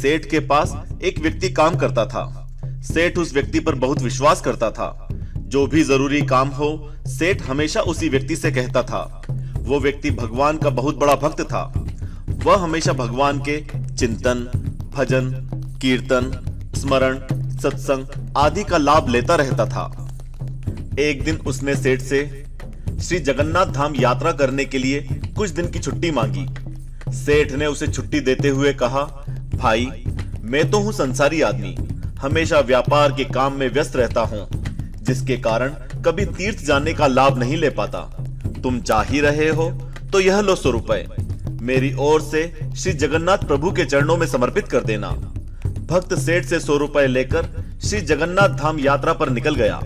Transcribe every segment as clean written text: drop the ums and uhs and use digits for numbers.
सेठ के पास एक व्यक्ति काम करता था। सेठ उस व्यक्ति पर बहुत विश्वास करता था। जो भी जरूरी काम हो, सेठ हमेशा उसी व्यक्ति से कहता था। वो व्यक्ति भगवान का बहुत बड़ा भक्त था। वह हमेशा भगवान के चिंतन, भजन, कीर्तन, स्मरण, सत्संग आदि का लाभ लेता रहता था। एक दिन उसने सेठ से श्री जगन्नाथ धाम यात्रा करने के लिए कुछ दिन की छुट्टी मांगी। सेठ ने उसे छुट्टी देते हुए कहा, भाई, मैं तो हूं संसारी आदमी, हमेशा व्यापार के काम में व्यस्त रहता हूं, जिसके कारण कभी तीर्थ जाने का लाभ नहीं ले पाता। तुम चाह ही रहे हो तो यह लो 100 रुपए, मेरी ओर से श्री जगन्नाथ प्रभु के चरणों में समर्पित कर देना। भक्त सेठ से 100 रुपए लेकर श्री जगन्नाथ धाम यात्रा पर निकल गया।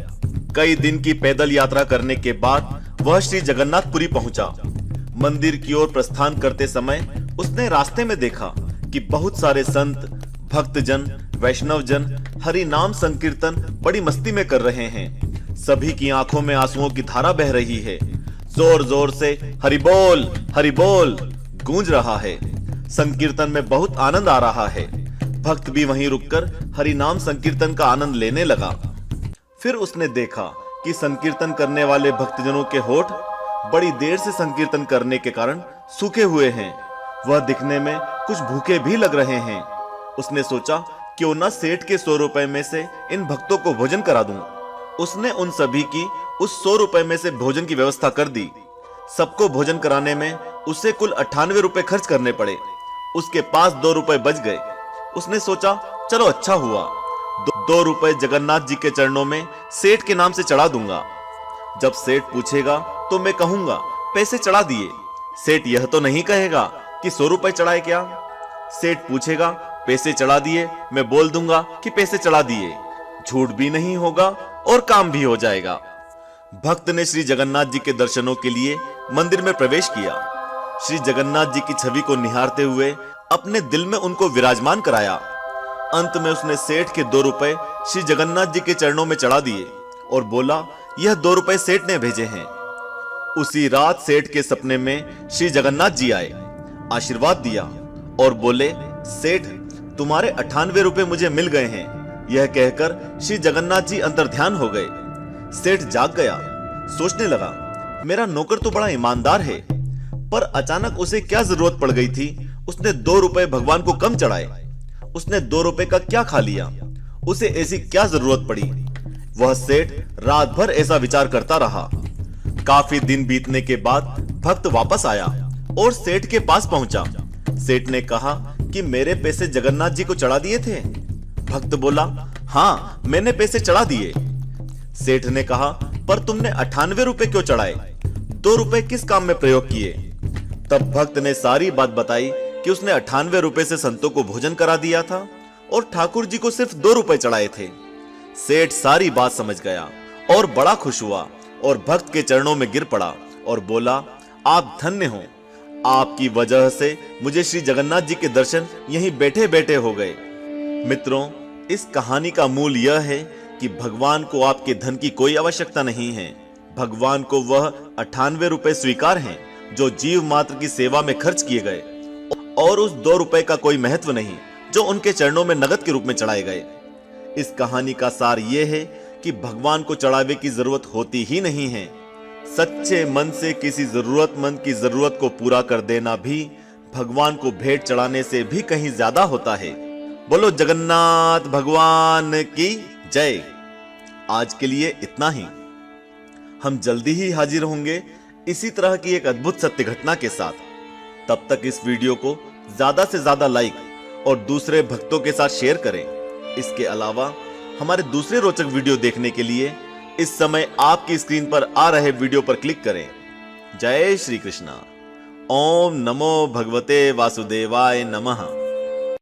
कई दिन की पैदल यात्रा करने के बाद वह श्री जगन्नाथपुरी पहुंचा। मंदिर की ओर प्रस्थान करते समय उसने रास्ते में देखा कि बहुत सारे संत, भक्तजन, वैष्णवजन हरि नाम संकीर्तन बड़ी मस्ती में कर रहे हैं। सभी की आंखों में आंसुओं की धारा बह रही है। जोर जोर से हरि बोल गूंज रहा है। संकीर्तन में बहुत आनंद आ रहा है। भक्त भी वहीं रुककर हरि नाम संकीर्तन का आनंद लेने लगा। फिर उसने देखा कि संकीर्तन करने वाले भक्तजनों के होठ बड़ी देर से संकीर्तन करने के कारण सूखे हुए हैं। वह दिखने में कुछ भूखे भी लग रहे हैं। उसने सोचा, क्यों ना सेठ के 100 रुपए में से इन भक्तों को भोजन करा दूं। उसने उन सभी की उस 100 रुपए में से भोजन की व्यवस्था कर दी। सबको भोजन कराने में उसे कुल 98 रुपए खर्च करने पड़े। उसके पास 2 रुपए बच गए। उसने सोचा, चलो अच्छा हुआ, 2 रुपए जगन्नाथ जी के चरणों में सेठ के नाम से चढ़ा दूंगा। जब सेठ पूछेगा तो मैं कहूंगा पैसे चढ़ा दिए। सेठ यह तो नहीं कहेगा कि 100 रुपए चढ़ाए क्या। सेठ पूछेगा पैसे चढ़ा दिए, मैं बोल दूंगा कि पैसे चढ़ा दिए। झूठ भी नहीं होगा और काम भी हो जाएगा। भक्त ने श्री जगन्नाथ जी के दर्शनों के लिए मंदिर में प्रवेश किया। श्री जगन्नाथ जी की छवि को निहारते हुए अपने दिल में उनको विराजमान कराया। अंत में उसने सेठ के 2 रुपए श्री जगन्नाथ जी के चरणों में चढ़ा दिए और बोला, यह 2 रुपए सेठ ने भेजे हैं। उसी रात सेठ के सपने में श्री जगन्नाथ जी आए, आशीर्वाद दिया और बोले, सेठ, तुम्हारे 98 रुपए मुझे मिल गए हैं। यह कहकर श्री जगन्नाथ जी अंतर्ध्यान हो गए। सेठ जाग गया, सोचने लगा, मेरा नौकर तो बड़ा ईमानदार है, पर अचानक उसे क्या जरूरत पड़ गई थी। उसने 2 रुपए भगवान को कम चढ़ाए। उसने 2 रुपए का क्या खा लिया, उसे ऐसी क्या जरूरत पड़ी। वह सेठ रात भर ऐसा विचार करता रहा। काफी दिन बीतने के बाद भक्त वापस आया और सेठ के पास पहुंचा। सेठ ने कहा कि मेरे पैसे जगन्नाथ जी को चढ़ा दिए थे। भक्त बोला, हाँ, मैंने पैसे चढ़ा दिए। सेठ ने कहा, पर तुमने 98 रुपए क्यों चढ़ाए, 2 रुपए किस काम में प्रयोग किए। तब भक्त ने सारी बात बताई कि उसने 98 रुपए से संतों को भोजन करा दिया था और ठाकुर जी को सिर्फ 2 रुपए चढ़ाए थे। सेठ सारी बात समझ गया और बड़ा खुश हुआ और भक्त के चरणों में गिर पड़ा और बोला, आप धन्य हो, आपकी वजह से मुझे श्री जगन्नाथ जी के दर्शन यहीं बैठे बैठे हो गए। मित्रों, इस कहानी का मूल यह है कि भगवान को आपके धन की कोई आवश्यकता नहीं है। भगवान को वह 98 रुपए स्वीकार हैं जो जीव मात्र की सेवा में खर्च किए गए, और उस 2 रुपए का कोई महत्व नहीं जो उनके चरणों में नगद के रूप में चढ़ाए गए। इस कहानी का सार यह है कि भगवान को चढ़ावे की जरूरत होती ही नहीं है। सच्चे मन से किसी जरूरतमंद की जरूरत को पूरा कर देना भी भगवान को भेंट चढ़ाने से भी कहीं ज्यादा होता है। बोलो जगन्नाथ भगवान की जय। आज के लिए इतना ही। हम जल्दी ही हाजिर होंगे इसी तरह की एक अद्भुत सत्य घटना के साथ। तब तक इस वीडियो को ज्यादा से ज्यादा लाइक और दूसरे भक्तों के साथ शेयर करें। इसके अलावा हमारे दूसरे रोचक वीडियो देखने के लिए इस समय आपकी स्क्रीन पर आ रहे वीडियो पर क्लिक करें। जय श्री कृष्णा। ओम नमो भगवते वासुदेवाय नमः।